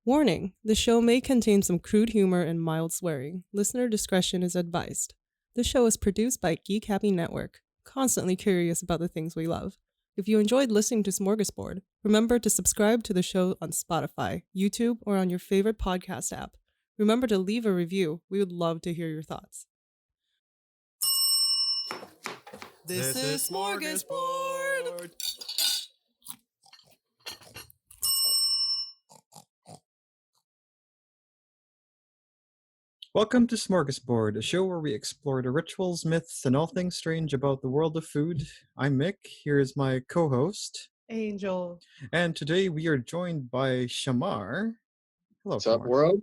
Warning: the show may contain some crude humor and mild swearing. Listener discretion is advised. This show is produced by Geek Happy Network, constantly curious about the things we love. If you enjoyed listening to Smörgåsbord, remember to subscribe to the show on Spotify, YouTube, or on your favorite podcast app. Remember to leave a review. We would love to hear your thoughts. This is Smörgåsbord! Welcome to Smörgåsbord, a show where we explore the rituals, myths, and all things strange about the world of food. I'm Mick. Here is my co-host, Angel. and today we are joined by Shamar. Hello, What's up, Shamar. world?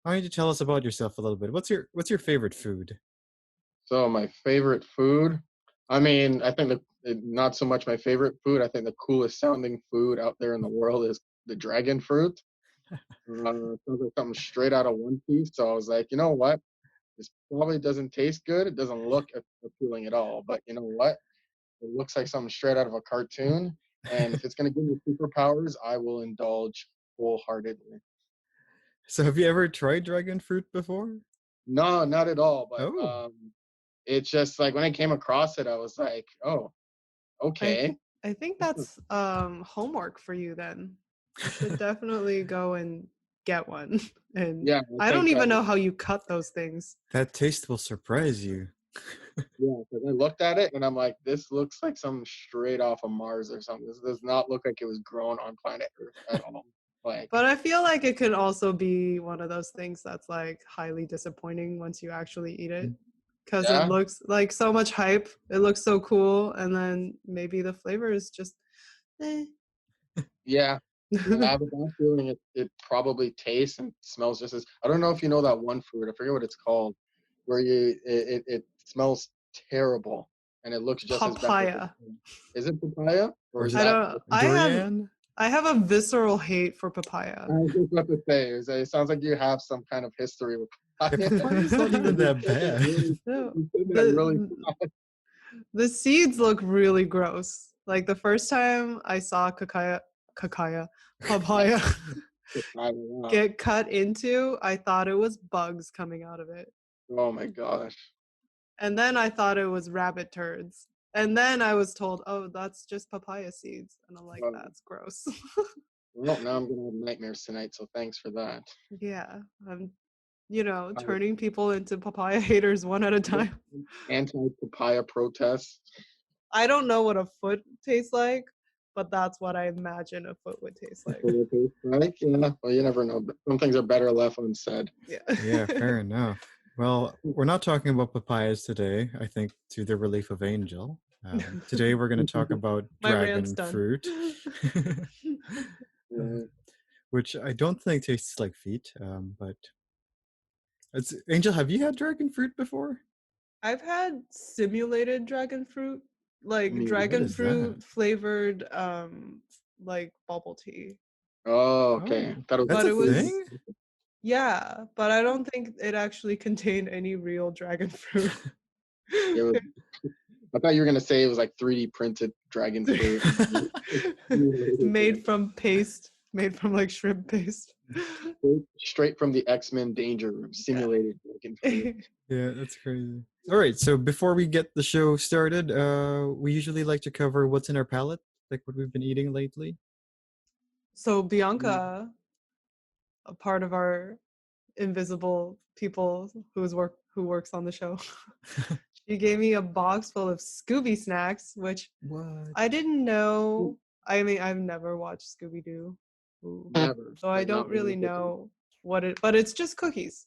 Why don't you tell us about yourself a little bit? What's your favorite food? So my favorite food, I think not so much my favorite food. I think the coolest sounding food out there in the world is the dragonfruit. Sounds like something straight out of One Piece. So I was like, you know what? This probably doesn't taste good. It doesn't look appealing at all. But you know what? It looks like something straight out of a cartoon. And if it's going to give me superpowers, I will indulge wholeheartedly. So have you ever tried dragon fruit before? No, not at all. But it's just like when I came across it, I was like, oh, okay. I think that's homework for you then. You should definitely go and get one. And Yeah, I don't even know how you cut those things. That taste will surprise you. Yeah, because I looked at it and I'm like, this looks like something straight off of Mars or something. This does not look like it was grown on planet Earth at all. But I feel like it could also be one of those things that's like highly disappointing once you actually eat it. Because it looks like so much hype. It looks so cool. And then maybe the flavor is just Yeah. I have a bad feeling it probably tastes and smells just as, I don't know if you know that one fruit, I forget what it's called, where it smells terrible and it looks just papaya. as bad. Is it papaya? Or is durian? I have a visceral hate for papaya. I was just about to say, it sounds like you have some kind of history with papaya. Papaya's not even that bad. The seeds look really gross. Like the first time I saw papaya get cut into, I thought it was bugs coming out of it. Oh my gosh. And then I thought it was rabbit turds. And then I was told, oh, that's just papaya seeds. And I'm like, that's gross. Well, now I'm going to have nightmares tonight, so thanks for that. Yeah. I'm, turning people into papaya haters one at a time. Anti-papaya protests. I don't know what a foot tastes like, but that's what I imagine a foot would taste like. Yeah, well, you never know. Some things are better left unsaid. Yeah, fair enough. Well, we're not talking about papayas today, I think, to the relief of Angel. Today we're going to talk about dragon fruit, which I don't think tastes like feet, but Angel, have you had dragon fruit before? I've had simulated dragon fruit, like dragon fruit flavored, like bubble tea. Oh, okay. That's a thing? Yeah, but I don't think it actually contained any real dragon fruit. I thought you were going to say it was like 3D printed dragon fruit. Made from like shrimp paste. Straight from the X-Men Danger Room, simulated dragon fruit. Yeah, that's crazy. All right, so before we get the show started, we usually like to cover what's in our palate, like what we've been eating lately. So Bianca, a part of our invisible people who works on the show, she gave me a box full of Scooby Snacks, which I didn't know. I mean, I've never watched Scooby-Doo. Never. So I don't really know but it's just cookies.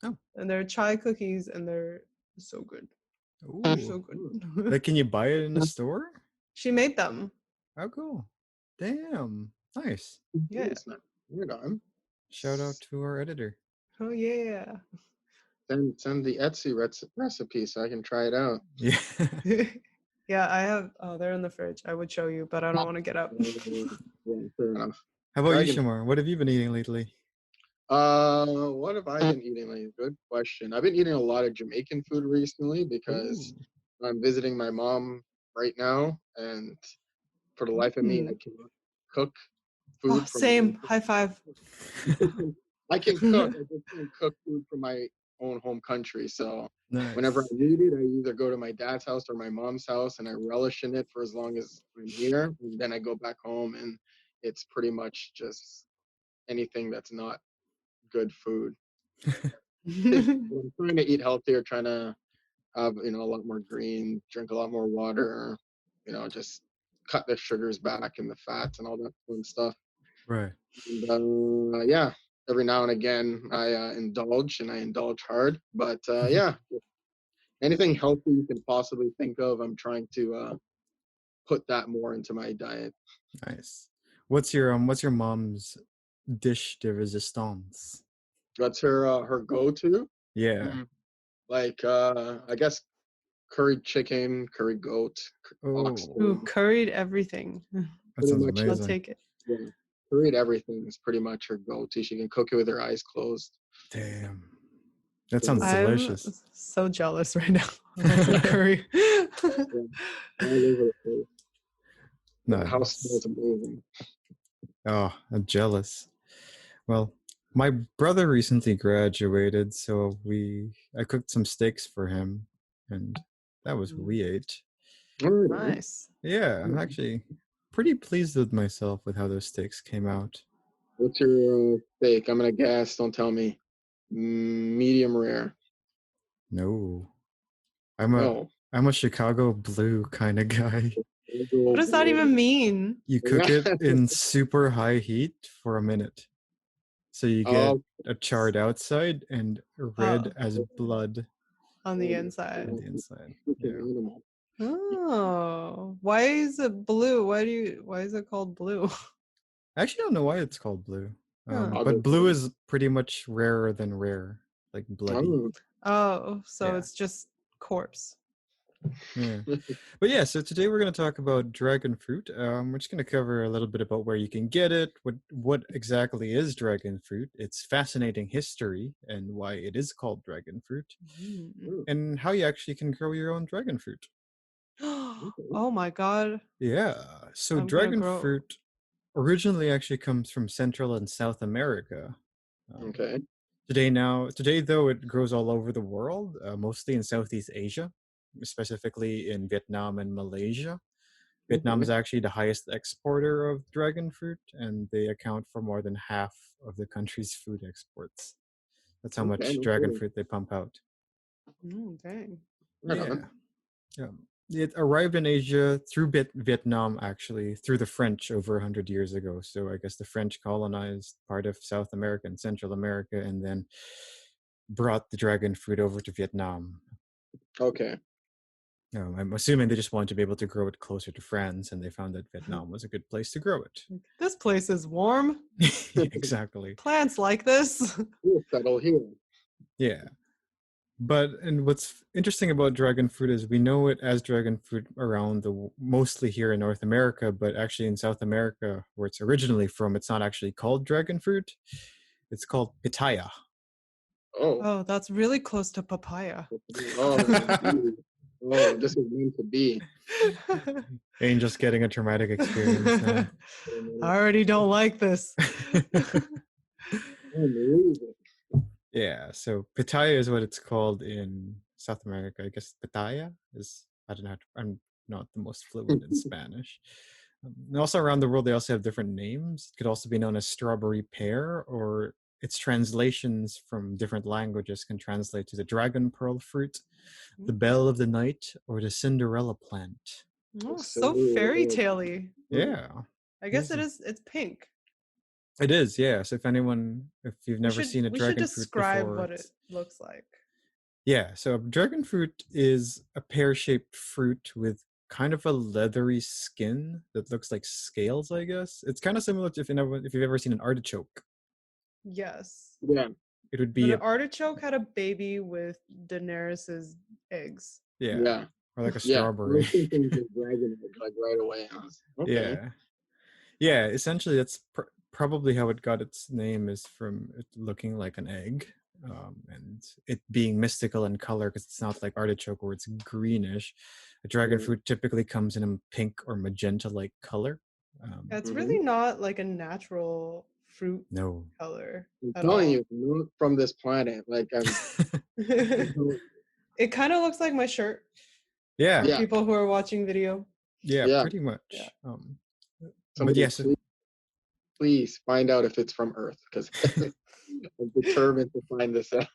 Oh. And they're chai cookies and they're so good. Ooh. They're so good. Like, can you buy it in the store? She made them. Oh, cool. Damn. Nice. Yeah. Shout out to our editor. Oh, yeah. Send the Etsy recipe so I can try it out. Yeah. Yeah, I have. Oh, they're in the fridge. I would show you, but I don't want to get up. Yeah, fair enough. How about you, Shamar? What have you been eating lately? What have I been eating lately? Good question. I've been eating a lot of Jamaican food recently because I'm visiting my mom right now, and for the life of me, I cannot cook food. Same. High five. I can cook. I just can't cook food from my own home country. So Nice. whenever I need it, I either go to my dad's house or my mom's house, and I relish in it for as long as I'm here. And then I go back home, and it's pretty much just anything that's not good food. I'm trying to eat healthier, trying to have a lot more green, drink a lot more water, just cut the sugars back and the fats and all that fun stuff. Right. And, yeah, every now and again I indulge, and I indulge hard. But yeah, anything healthy you can possibly think of, I'm trying to put that more into my diet. Nice. What's your mom's dish de resistance? What's her go-to? Yeah. Like I guess curried chicken, curried goat, oxtail. Ooh, curried everything. That sounds amazing. I'll take it. Yeah, curried everything is pretty much her go-to. She can cook it with her eyes closed. Damn. That sounds delicious. I'm so jealous right now. Curry. Yeah, all over the place. Nice. The house smells amazing. Oh, I'm jealous. Well, my brother recently graduated, so I cooked some steaks for him, and that was what we ate. Nice. Yeah, I'm actually pretty pleased with myself with how those steaks came out. What's your steak? I'm gonna guess. Don't tell me. Medium rare. No, I'm a Chicago blue kind of guy. What does that even mean? You cook it in super high heat for a minute, so you get a charred outside and red as blood on the inside. On the inside. Yeah. Oh, why is it blue? Why is it called blue? I actually don't know why it's called blue. But blue is pretty much rarer than rare, like bloody. Oh, so it's just corpse. Yeah. But yeah, so today we're going to talk about dragon fruit. We're just going to cover a little bit about where you can get it, what exactly is dragon fruit, its fascinating history, and why it is called dragon fruit, and how you actually can grow your own dragon fruit. Oh my god. Yeah. So dragon fruit originally actually comes from Central and South America. Okay. Today though, it grows all over the world, mostly in Southeast Asia, specifically in Vietnam and Malaysia. Vietnam is actually the highest exporter of dragon fruit, and they account for more than half of the country's food exports. That's how much dragon fruit they pump out. Dang. Yeah. It arrived in Asia through Vietnam, actually, through the French over 100 years ago. So I guess the French colonized part of South America and Central America and then brought the dragon fruit over to Vietnam. Okay. I'm assuming they just wanted to be able to grow it closer to France, and they found that Vietnam was a good place to grow it. This place is warm. Exactly. Plants like this. We'll settle here. Yeah. And what's interesting about dragon fruit is we know it as dragon fruit around mostly here in North America, but actually in South America, where it's originally from, it's not actually called dragon fruit. It's called pitaya. Oh, that's really close to papaya. This is meant to be. Angel's getting a traumatic experience now. I already don't like this. Yeah, so pitaya is what it's called in South America. I guess pitaya is, I don't know, I'm not the most fluent in Spanish. And also around the world, they also have different names. It could also be known as strawberry pear, or its translations from different languages can translate to the dragon pearl fruit, the belle of the night, or the Cinderella plant. Oh, so fairy tale-y. Yeah. I guess it's pink. It is, yeah. So if you've never seen a dragon fruit before, we should describe what it looks like. Yeah, so dragon fruit is a pear-shaped fruit with kind of a leathery skin that looks like scales, I guess. It's kind of similar to if you've ever seen an artichoke. Yes. Yeah. It would be an artichoke had a baby with Daenerys's eggs. Yeah. Or like a strawberry. Like right away. Okay. Yeah. Essentially, that's probably how it got its name, is from it looking like an egg, and it being mystical in color, because it's not like artichoke where it's greenish. A dragon fruit typically comes in a pink or magenta-like color. It's Mhm. really not like a natural fruit No. color I'm at telling all. you, not from this planet. Like It kind of looks like my shirt Yeah, for yeah, people who are watching video. yeah, yeah. pretty much. Yeah. But Somebody yes, please find out if it's from Earth, because I'm determined to find this out.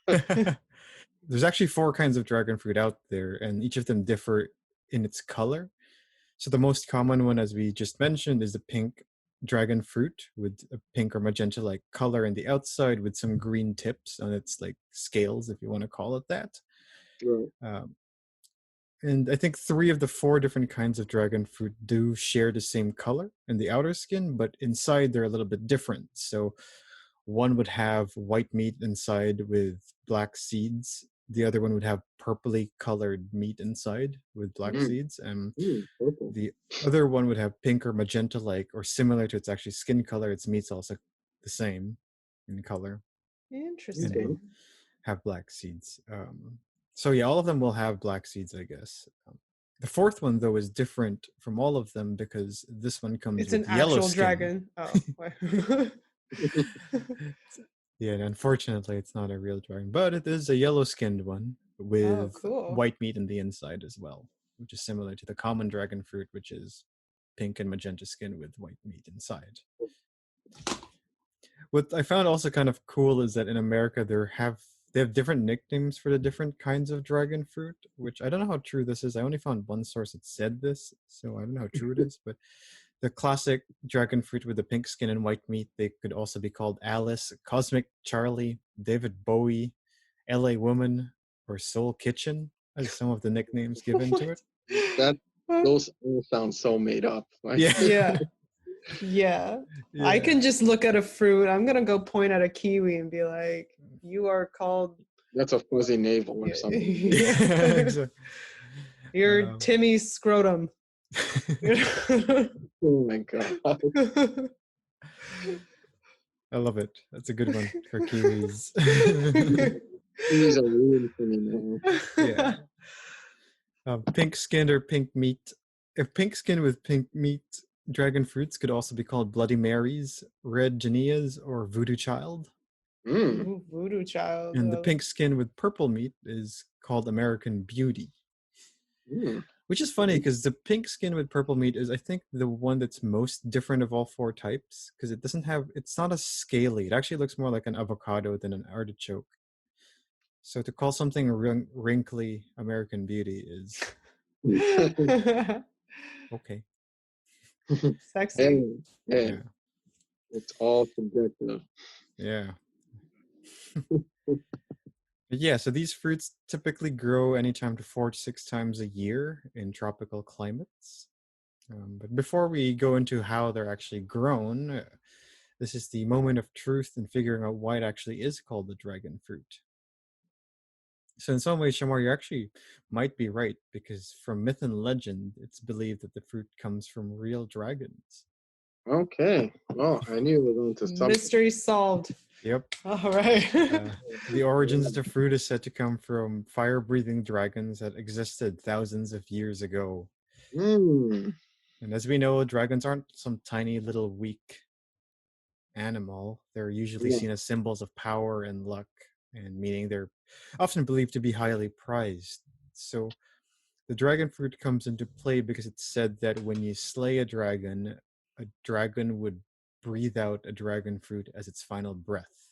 there's actually 4 kinds of dragon fruit out there, and each of them differ in its color. So the most common one, as we just mentioned, is the pink dragon fruit with a pink or magenta like color in the outside with some green tips on its like scales, if you want to call it that. Right. Um, and I think 3 of the 4 different kinds of dragon fruit do share the same color in the outer skin, but inside they're a little bit different. So one would have white meat inside with black seeds. The other one would have purpley colored meat inside with black Mm, seeds. And purple. the other one would have pink or magenta like, or similar to its actually skin color. Its meat's also the same in color and Interesting. have black seeds. So yeah, all of them will have black seeds, I guess. The 4th one though is different from all of them because this one comes It's an with yellow actual skin. dragon. Oh. Yeah, and unfortunately, it's not a real dragon, but it is a yellow-skinned one with cool. white meat in the inside as well, which is similar to the common dragon fruit, which is pink and magenta skin with white meat inside. What I found also kind of cool is that in America they have different nicknames for the different kinds of dragon fruit, which I don't know how true this is. I only found one source that said this, so I don't know how true it is, but the classic dragon fruit with the pink skin and white meat, they could also be called Alice, Cosmic Charlie, David Bowie, LA Woman, or Soul Kitchen, as some of the nicknames given to it. Those all sound so made up. Like, Yeah. Yeah. I can just look at a fruit. I'm gonna go point at a kiwi and be like, "You are called." That's a fuzzy navel or something. Exactly. You're Timmy Scrotum. Oh my god. I love it. That's a good one for kiwis. These are weird for me now. Yeah. Pink skin or pink meat. If pink skin with pink meat, dragon fruits could also be called Bloody Marys, Red Genias, or Voodoo Child. Mm. Voodoo Child. And the pink skin with purple meat is called American Beauty. Mm. Which is funny because the pink skin with purple meat is, I think, the one that's most different of all 4 types because it's not as scaly. It actually looks more like an avocado than an artichoke. So to call something wrinkly American Beauty is okay. Sexy. Hey, Yeah. it's all subjective. Yeah. Yeah, so these fruits typically grow anytime to 4 to 6 times a year in tropical climates. But before we go into how they're actually grown, this is the moment of truth in figuring out why it actually is called the dragon fruit. So in some ways, Shamar, you actually might be right, because from myth and legend, it's believed that the fruit comes from real dragons. Okay. Well, I knew we were going to something. Mystery solved. Yep. All right. The origins of the fruit is said to come from fire-breathing dragons that existed thousands of years ago. Mm. And as we know, dragons aren't some tiny little weak animal. They're usually seen as symbols of power and luck, and meaning they're often believed to be highly prized. So the dragon fruit comes into play because it's said that when you slay a dragon would breathe out a dragon fruit as its final breath.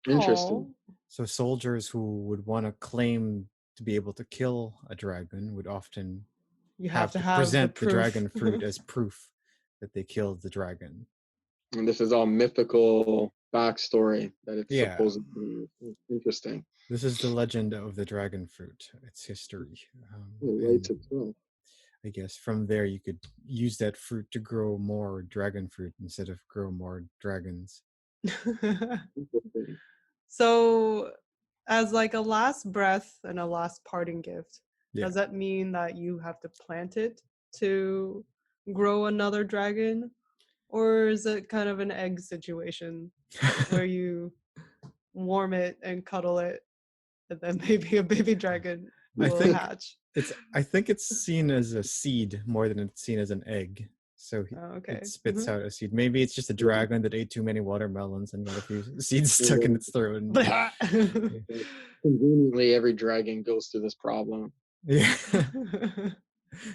Interesting. So soldiers who would want to claim to be able to kill a dragon would often You have to present the the dragon fruit as proof that they killed the dragon. And this is all mythical backstory that it's supposed to be. Interesting. This is the legend of the dragon fruit. Its history. I guess from there you could use that fruit to grow more dragon fruit instead of grow more dragons. So, as like a last breath and a last parting gift, does that mean that you have to plant it to grow another dragon? Or is it kind of an egg situation where you warm it and cuddle it and then maybe a baby dragon will hatch? I think it's seen as a seed more than it's seen as an egg. So Okay. it spits out a seed. Maybe it's just a dragon that ate too many watermelons and got a few seeds stuck in its throat. And, Conveniently, every dragon goes through this problem. yeah.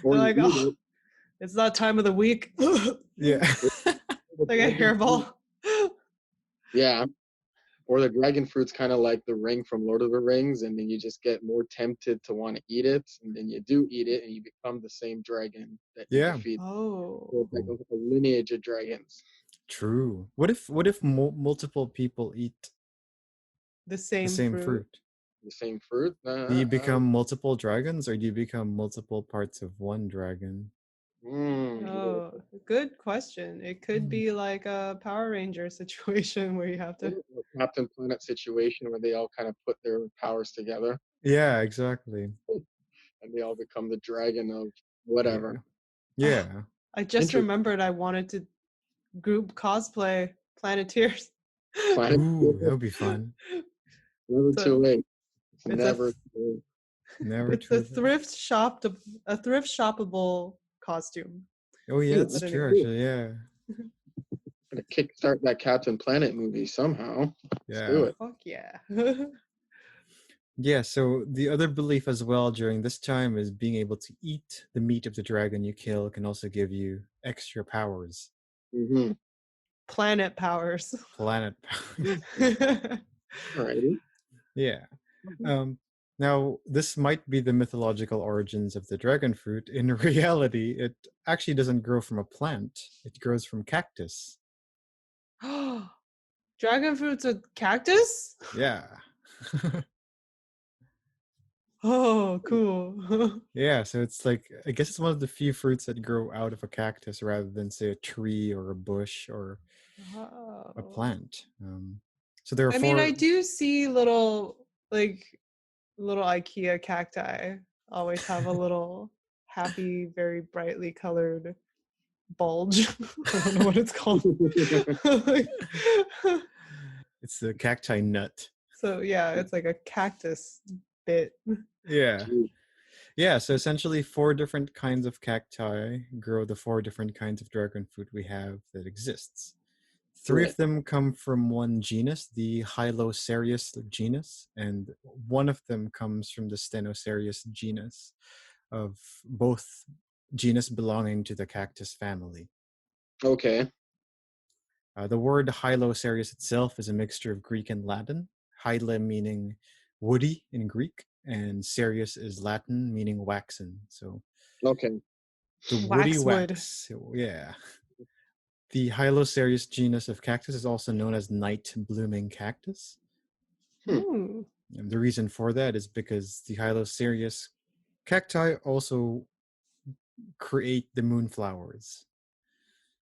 Or They're like, you eat oh, it. it's that time of the week. Yeah. Like a hairball. Yeah. Or the dragon fruit's kind of like the ring from Lord of the Rings, and then you just get more tempted to want to eat it, and then you do eat it, and you become the same dragon that you Yeah. defeat. So Oh, it's like a lineage of dragons. True. What if multiple people eat the the same same fruit. fruit? The same fruit. Do you become multiple dragons, or do you become multiple parts of one dragon? Oh, good question. It could be like a Power Ranger situation where you have to. Captain Planet situation where they all kind of put their powers together Yeah, exactly. and they all become the dragon of whatever. Yeah. I just Interesting. remembered I wanted to group cosplay Planeteers. Planet. Ooh, that would be fun. Never So, too late. It's it's never a too late. Never it's too a late. thrift shoppable costume. Oh yeah, that's But true. anyway. Actually, yeah. Gonna kickstart that Captain Planet movie somehow. Let's do Yeah. it. Fuck yeah. Yeah. So the other belief as well during this time is being able to eat the meat of the dragon you kill can also give you extra powers. Mm-hmm. Planet powers. Planet powers. Alrighty. Yeah. Now, this might be the mythological origins of the dragon fruit. In reality, it actually doesn't grow from a plant. It grows from cactus. Dragon fruit's a cactus? Yeah. Oh, cool. Yeah, so it's like, I guess it's one of the few fruits that grow out of a cactus rather than, say, a tree or a bush or a Oh. plant. So there are I mean, I four. do see little IKEA cacti always have a little happy, very brightly colored bulge. I don't know what it's called. It's the cacti nut. So yeah, it's like a cactus bit. Yeah. Gee. Yeah, so essentially 4 different kinds of cacti grow the 4 different kinds of dragon fruit we have that exists. 3 Right. of them come from one genus, the Hylocereus genus, and one of them comes from the Stenocereus genus, of both genus belonging to the cactus family. Okay. The word Hylocereus itself is a mixture of Greek and Latin. Hyle meaning woody in Greek, and cereus is Latin meaning waxen. So Okay. the woody Waxwood. wax. Yeah. The Hylocereus genus of cactus is also known as night blooming cactus. Ooh. And the reason for that is because the Hylocereus cacti also create the moonflowers.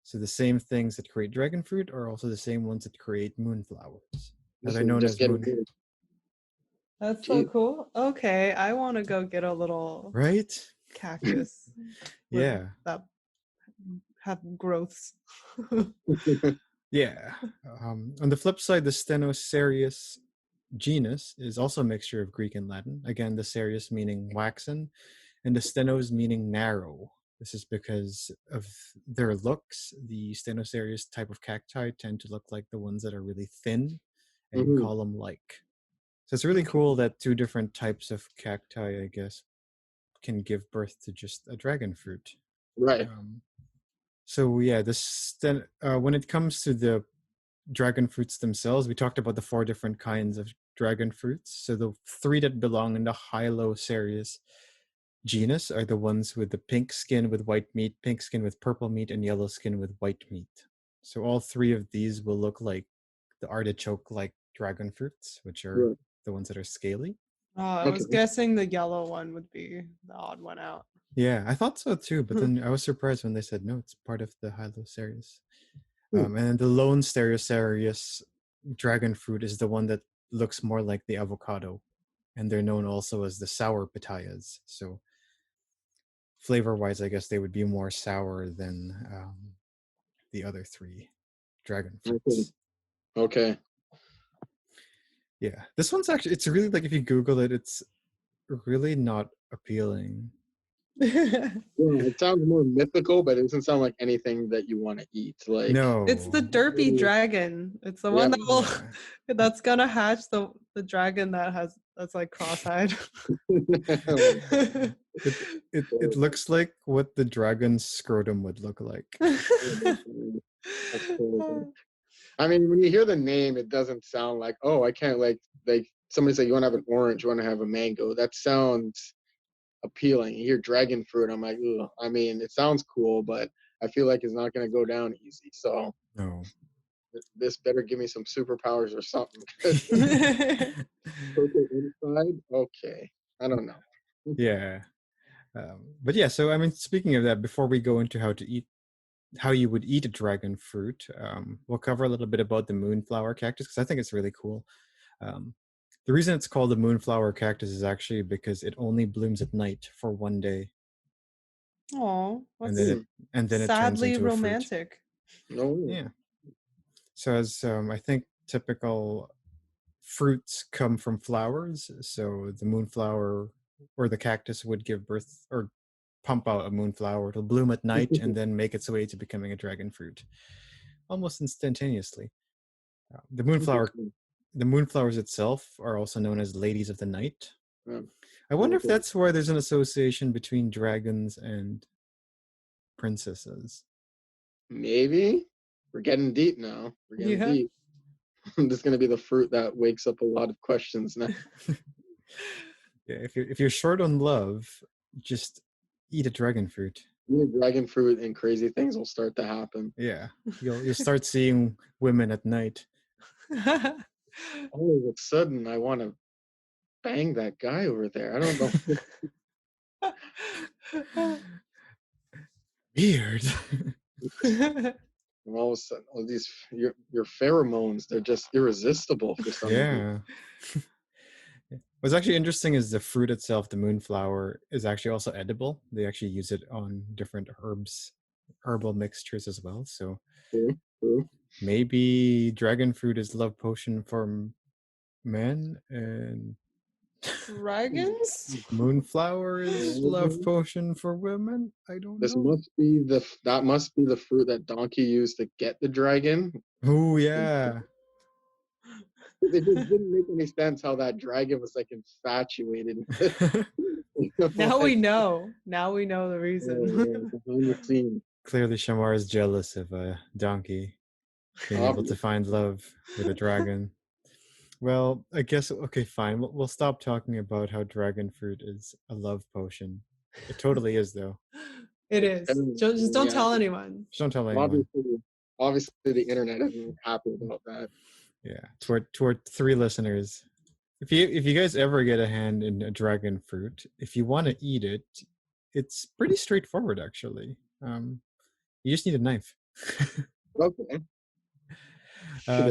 So the same things that create dragon fruit are also the same ones that create moonflowers. Now This they're is known just as getting moon. weird. That's so Gee. cool. Okay, I want to go get a little Right? cactus. Yeah. That have growths. Yeah. On the flip side, the Stenocereus genus is also a mixture of Greek and Latin. Again, the cereus meaning waxen, and the stenos meaning narrow. This is because of their looks. The Stenocereus type of cacti tend to look like the ones that are really thin and Mhm. column-like. So it's really cool that 2 different types of cacti, I guess, can give birth to just a dragon fruit. Right. So yeah, when it comes to the dragon fruits themselves, we talked about the 4 different kinds of dragon fruits. So the 3 that belong in the Hylocereus genus are the ones with the pink skin with white meat, pink skin with purple meat, and yellow skin with white meat. So all 3 of these will look like the artichoke-like dragon fruits, which are Right. the ones that are scaly. I was Okay. guessing the yellow one would be the odd one out. Yeah, I thought so too, but then I was surprised when they said no, it's part of the Hylocereus. And then the lone Stereocereus dragon fruit is the one that looks more like the avocado, and they're known also as the sour papayas. So flavor-wise, I guess they would be more sour than the other 3 dragon fruits. Okay. Yeah, this one's actually, it's really like, if you Google it, it's really not appealing. Yeah, it sounds more mythical, but it doesn't sound like anything that you want to eat. Like, No. It's the derpy dragon. It's the one that will Yeah. that's gonna hatch the dragon that's like cross-eyed. It looks like what the dragon's scrotum would look like. that's terrible. I mean, when you hear the name, it doesn't sound like, oh, I can't like somebody say you want to have an orange, you want to have a mango. That sounds appealing. You hear dragon fruit, I'm like, ugh. I mean, it sounds cool, but I feel like it's not going to go down easy. So No. this better give me some superpowers or something. Okay, inside, okay. I don't know. Yeah. But yeah, so I mean, speaking of that, before we go into how you would eat a dragon fruit, we'll cover a little bit about the moonflower cactus because I think it's really cool. The reason it's called the moonflower cactus is actually because it only blooms at night for one day, Oh, and that's then it turns sadly into a fruit. romantic. No. Yeah. So as I think typical fruits come from flowers, so the moonflower or the cactus would give birth or pump out a moonflower. It'll bloom at night and then make its way to becoming a dragon fruit almost instantaneously. The moonflowers itself are also known as ladies of the night. I wonder if that's why there's an association between dragons and princesses. Maybe. We're getting deep now. We're getting Yeah. deep. This is going to be the fruit that wakes up a lot of questions now. Yeah, if you're short on love, just eat a dragon fruit. Dragon fruit and crazy things will start to happen. Yeah, you'll start seeing women at night. All of a sudden, I want to bang that guy over there. I don't know. Weird. And all of a sudden, all these your pheromones, they're just irresistible for some reason. Yeah. What's actually interesting is the fruit itself, the moonflower, is actually also edible. They actually use it on different herbal mixtures as well. So True. maybe dragon fruit is love potion for men and Dragons? moonflower is love potion for women. I don't know. That must be the fruit that Donkey used to get the dragon. Oh yeah. It just didn't make any sense how that dragon was like infatuated. Now we know. Now we know the reason. Behind the scenes. Clearly Shamar is jealous of a donkey being able to find love with a dragon. Well, I guess, okay, fine. We'll stop talking about how dragon fruit is a love potion. It totally is, though. It is. Just don't tell anyone. Just don't tell anyone. Obviously, the internet isn't happy about that. Yeah, to our 3 listeners, if you guys ever get a hand in a dragon fruit, if you want to eat it, it's pretty straightforward, actually. You just need a knife. Okay.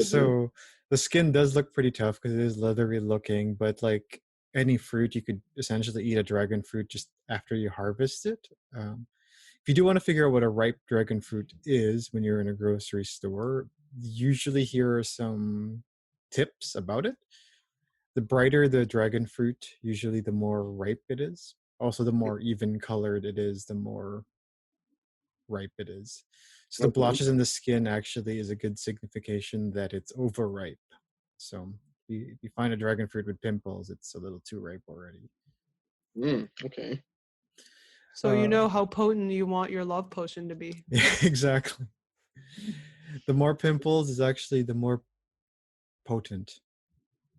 So the skin does look pretty tough because it is leathery looking, but like any fruit, you could essentially eat a dragon fruit just after you harvest it. If you do want to figure out what a ripe dragon fruit is when you're in a grocery store, usually here are some tips about it. The brighter the dragon fruit, usually the more ripe it is. Also, the more even colored it is, the more ripe it is. So the blotches in the skin actually is a good signification that it's overripe. So if you find a dragon fruit with pimples, it's a little too ripe already. Okay. So you know how potent you want your love potion to be. Yeah, exactly. The more pimples is actually the more potent.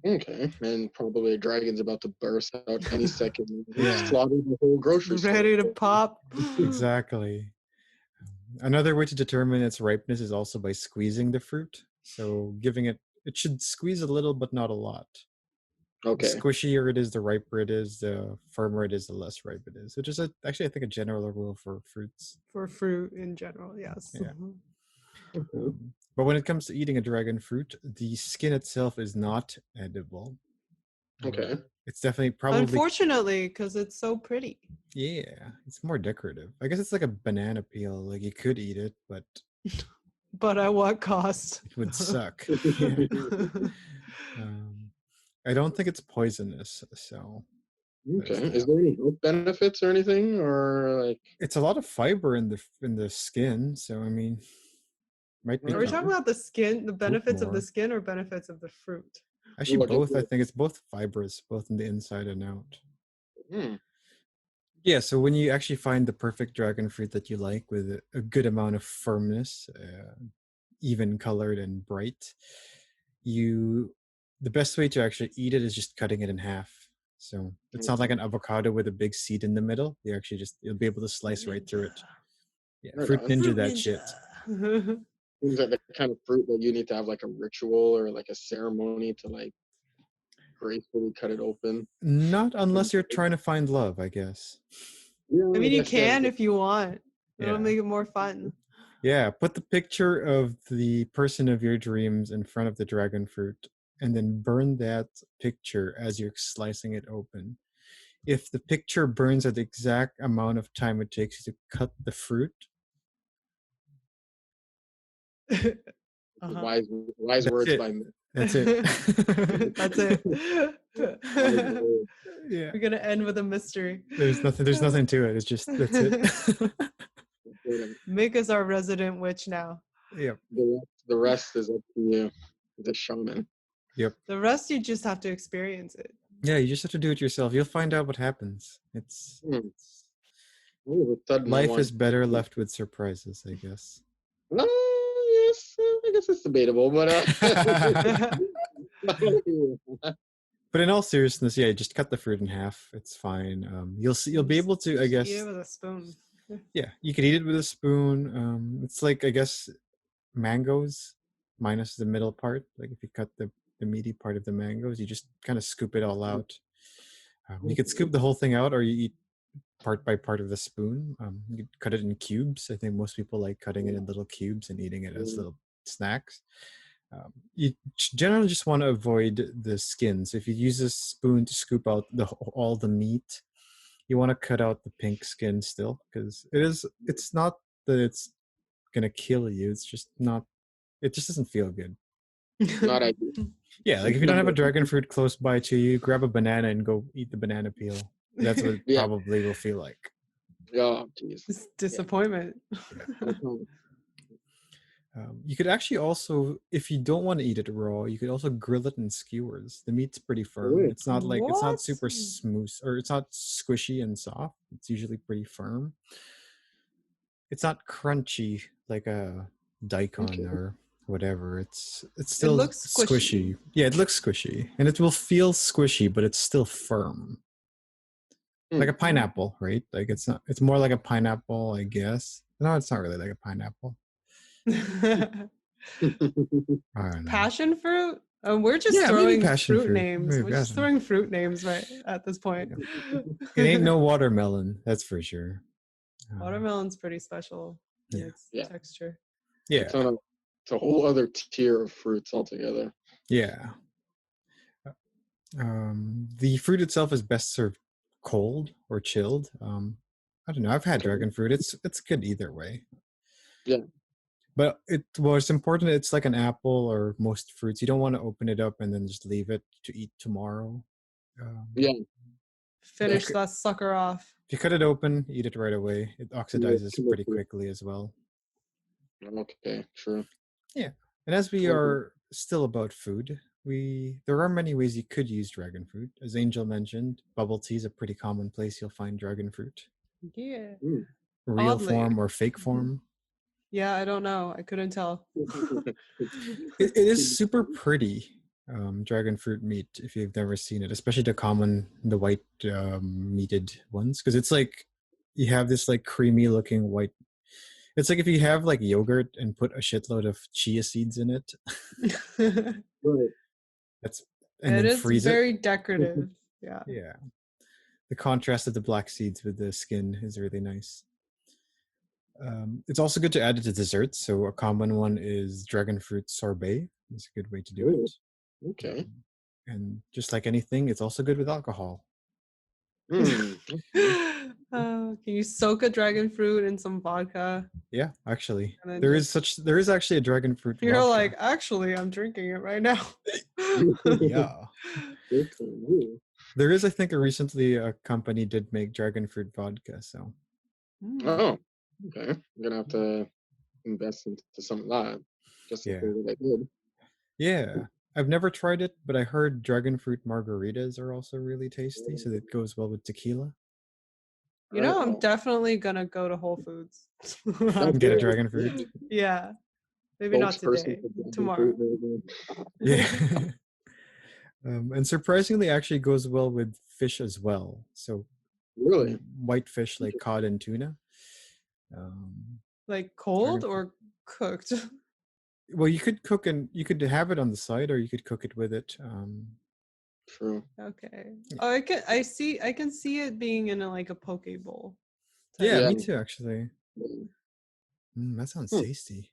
Okay, and probably a dragon's about to burst out any second. Yeah. Slaughter the whole grocery store. Ready to pop. Exactly. Another way to determine its ripeness is also by squeezing the fruit. So it should squeeze a little, but not a lot. Okay. The squishier it is, the riper it is, the firmer it is, the less ripe it is. Which is actually, I think, a general rule for fruits. For fruit in general, yes. Yeah. But when it comes to eating a dragon fruit, the skin itself is not edible. Okay. It's definitely probably... Unfortunately, because it's so pretty. Yeah, it's more decorative. I guess it's like a banana peel. Like, you could eat it, but... But at what cost? It would suck. I don't think it's poisonous, so... Okay. Is there any health benefits or anything, or like? It's a lot of fiber in the skin, so I mean, might be Are we talking about the skin, the benefits of the more. skin, or benefits of the fruit? Actually Look, both. I think it's both fibers, both in the inside and out. Hmm. Yeah, so when you actually find the perfect dragon fruit that you like with a good amount of firmness, even colored and bright, the best way to actually eat it is just cutting it in half. So it's not like an avocado with a big seed in the middle. You'll be able to slice right through it. Yeah, Right fruit on. ninja Fruit that shit. ninja. Seems like the kind of fruit that you need to have like a ritual or like a ceremony to like gracefully cut it open. Not unless you're trying to find love, I guess. Yeah, I mean, you guess, yeah. can if you want. It'll Yeah. make it more fun. Yeah, put the picture of the person of your dreams in front of the dragon fruit and then burn that picture as you're slicing it open. If the picture burns at the exact amount of time it takes you to cut the fruit, Uh-huh. Wise that's words it. by me. That's it. That's it. Yeah. We're gonna end with a mystery. There's nothing to it. It's just that's it. Make us our resident witch now. Yep. The rest is up to you, the shaman. Yep. The rest you just have to experience it. Yeah, you just have to do it yourself. You'll find out what happens. All of a sudden, I Life want- is better left with surprises, I guess. Yes, I guess it's debatable, but But in all seriousness, yeah, just cut the fruit in half. It's fine. You'll be able to, I Just guess. eat it with a spoon. Yeah, you could eat it with a spoon. It's like, I guess, mangoes minus the middle part. Like if you cut the meaty part of the mangoes, you just kind of scoop it all out. You could scoop the whole thing out, or you eat part by part of the spoon. You could cut it in cubes. I think most people like cutting it in little cubes and eating it as little snacks. You generally just want to avoid the skin. So if you use a spoon to scoop out all the meat, you want to cut out the pink skin still, because it's not that it's gonna kill you. It's just not. It just doesn't feel good. not ideal. Yeah, like if you don't have a dragon fruit close by to you, grab a banana and go eat the banana peel. That's what it Yeah. probably will feel like. Oh, jeez. It's disappointment. You could actually also, if you don't want to eat it raw, you could also grill it in skewers. The meat's pretty firm. Really? It's not like it's What? not super smooth, or it's not squishy and soft. It's usually pretty firm. It's not crunchy like a daikon Okay. or whatever. It's still looks squishy. Yeah, it looks squishy, and it will feel squishy, but it's still firm. Like a pineapple, right? Like it's not. It's more like a pineapple, I guess. No, it's not really like a pineapple. I don't know. Passion fruit? We're just Yeah, maybe throwing passion fruit fruit. names. Maybe We're just passion. throwing fruit names right at this point. It ain't no watermelon, that's for sure. Watermelon's pretty special in Yeah. its Yeah. texture. Yeah, It's a whole other tier of fruits altogether. yeah. The fruit itself is best served cold or chilled. I don't know. I've had Okay. dragon fruit. It's good either way. Yeah. But it's important. It's like an apple or most fruits. You don't want to open it up and then just leave it to eat tomorrow. Yeah. Finish Okay. that sucker off. If you cut it open, eat it right away. It oxidizes too pretty much. quickly as well. Okay, true. And as we Mhm. are still about food, there are many ways you could use dragon fruit. As Angel mentioned, bubble tea is a pretty common place you'll find dragon fruit. Yeah. Real Oddly. form or fake Mhm. form. Yeah, I don't know. I couldn't tell. It is super pretty, dragon fruit meat, if you've never seen it, especially the white meated ones, because it's like you have this like creamy looking white. It's like if you have like yogurt and put a shitload of chia seeds in it. Right. And It then is freeze very decorative. it. Yeah. Yeah, the contrast of the black seeds with the skin is really nice. It's also good to add it to desserts. So a common one is dragon fruit sorbet. It's a good way to do Ooh. it. Okay. And just like anything, it's also good with alcohol. Mm. Can you soak a dragon fruit in some vodka? Yeah, actually, And then there is actually a dragon fruit. You're vodka. like, actually, I'm drinking it right now. Yeah. Okay. There is, I think, a company did make dragon fruit vodka. So Oh, okay. I'm gonna have to invest into some of that just to yeah, say that I did. yeah. I've never tried it, but I heard dragon fruit margaritas are also really tasty. So that goes well with tequila. You know, I'm Oh, definitely gonna go to Whole Foods. And get a dragon fruit. Yeah, maybe not spokesperson today, for dragon tomorrow. fruit, very good. Yeah. And surprisingly, actually goes well with fish as well. So Really? white fish like cod and tuna. Like Dragon cold fruit. or cooked? Well, you could cook and you could have it on the side, or you could cook it with it. True. Okay. Yeah. Oh, I can see it being in like a poke bowl. Yeah, Yeah. me too, actually. That sounds tasty.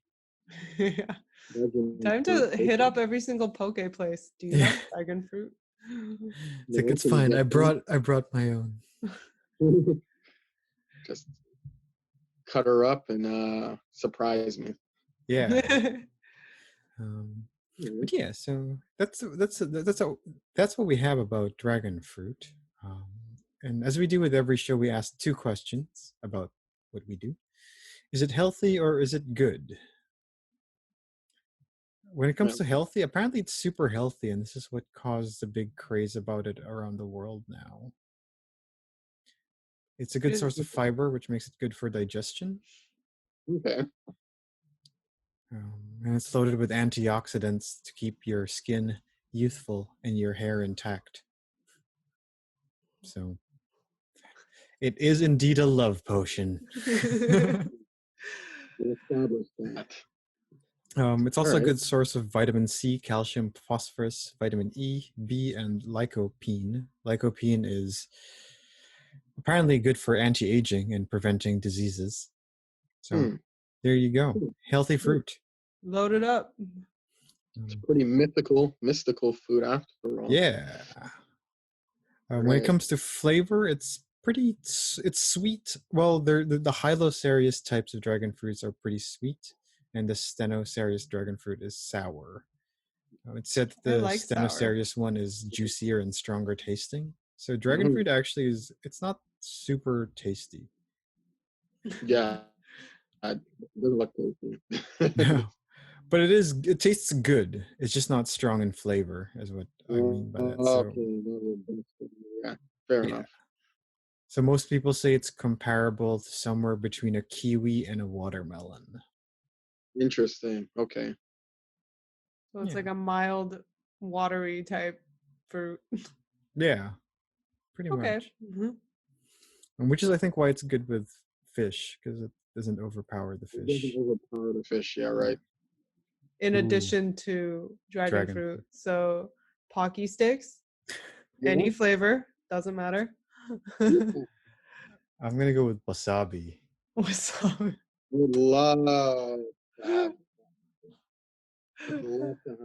Yeah. Dragon Time fruit to hit cooking. up every single poke place. Do you Yeah. have dragon fruit? It's like, Yeah, it's can you fine. get I brought my own. some? Just cut her up and surprise me. Yeah. But yeah, so that's what we have about dragon fruit. And as we do with every show, we ask 2 questions about what we do. Is it healthy or is it good? When it comes Yeah. to healthy, apparently it's super healthy, and this is what caused the big craze about it around the world now. It's a good source of fiber, which makes it good for digestion. Okay. And it's loaded with antioxidants to keep your skin youthful and your hair intact. So it is indeed a love potion. We'll establish that. It's also a Alright. good source of vitamin C, calcium, phosphorus, vitamin E, B, and lycopene. Lycopene is apparently good for anti-aging and preventing diseases. So there you go. Healthy fruit. Load it up. It's pretty mystical food after all. Yeah. When it Right. comes to flavor, it's sweet. Well, the Hylocereus types of dragon fruits are pretty sweet, and the Stenocereus dragon fruit is sour. It's said that I the like sour. Stenocereus one is juicier and stronger tasting. So dragon fruit actually it's not super tasty. Yeah. It doesn't look tasty. No. But it tastes good. It's just not strong in flavor, is what I mean by that. So Okay. Yeah. Fair yeah. enough. So most people say it's comparable to somewhere between a kiwi and a watermelon. Interesting. Okay. So it's Yeah. like a mild, watery type fruit. Yeah, pretty Okay. much. Mhm. And which is, I think, why it's good with fish, because it doesn't overpower the It fish. doesn't overpower the fish. Yeah, right. In Ooh. addition to dragon Dragon fruit. So Pocky sticks, Yeah. any flavor, doesn't matter. I'm gonna go with wasabi. Wasabi. Would love that. Would love to have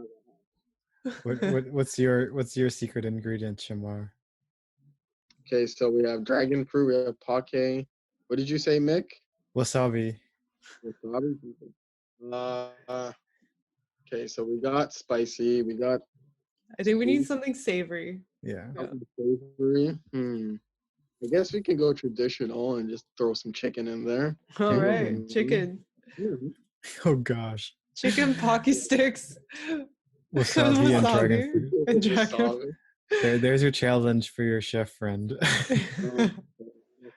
that. What's your secret ingredient, Shamar? Okay, so we have dragon fruit, we have pake. What did you say, Mick? Wasabi. Wasabi? Okay, so we got spicy, we got I think we need sweet, something savory. Yeah. something savory. I guess we can go traditional and just throw some chicken in there. All Ooh. right, chicken. Oh gosh. Chicken Pocky sticks. Wasabi and dragon fruit. And dragon. There's your challenge for your chef friend.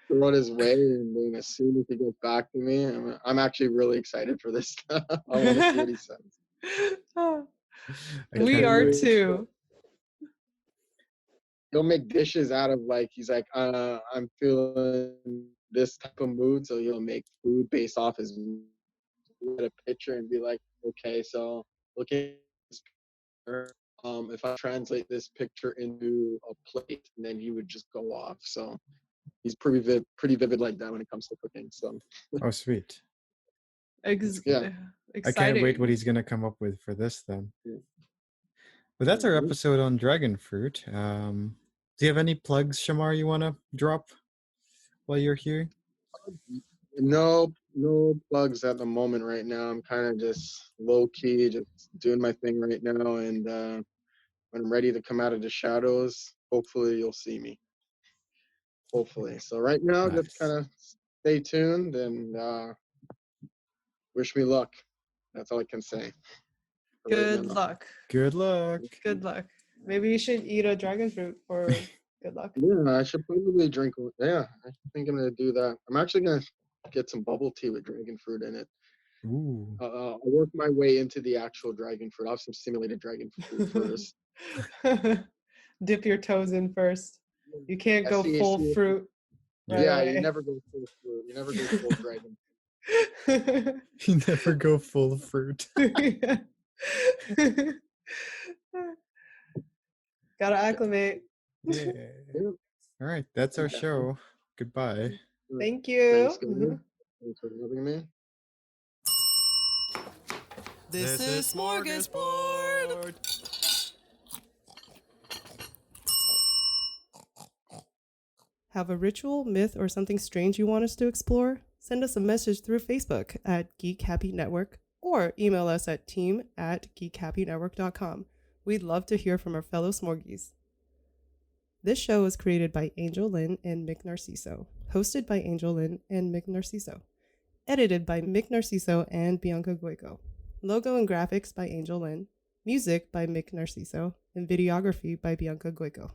Throw it his way, and then as soon as he gets back to me, I'm actually really excited for this stuff. I want to see what he says. We are too. He'll make dishes out of he's like, I'm feeling this type of mood, so he'll make food based off his at a picture and be like, okay, so look at this picture. If I translate this picture into a plate, and then he would just go off. So he's pretty vivid like that when it comes to cooking. So Oh, sweet. yeah. I can't wait what he's gonna come up with for this then. Yeah. But that's our episode on dragon fruit. Do you have any plugs, Shamar, you want to drop while you're here? No plugs at the moment right now. I'm kind of just low key, just doing my thing right now. And when I'm ready to come out of the shadows, hopefully you'll see me. Hopefully. So right now, Nice. just kind of stay tuned and wish me luck. That's all I can say. for right Good now. luck. Good luck. Good luck. Maybe you should eat a dragon fruit for good luck. Yeah, I should probably drink. Yeah, I think I'm gonna do that. I'm actually gonna get some bubble tea with dragon fruit in it. Ooh. I'll work my way into the actual dragon fruit. I'll have some simulated dragon fruit first. Dip your toes in first. You can't go SCAC. full fruit. right Yeah, you away. never go full fruit. You never go full dragon. You never go full fruit. Gotta acclimate. Yeah. Yeah. All right, that's our show. Goodbye. Thank you. Thanks, guys. Thanks for having me. This is Smörgåsbord. Have a ritual, myth, or something strange you want us to explore? Send us a message through Facebook at Geek Happy Network or email us at team@geekhappynetwork.com. We'd love to hear from our fellow Smorgies. This show was created by Angel Lynn and Mick Narciso, hosted by Angel Lynn and Mick Narciso, edited by Mick Narciso and Bianca Guico, logo and graphics by Angel Lynn, music by Mick Narciso, and videography by Bianca Guico.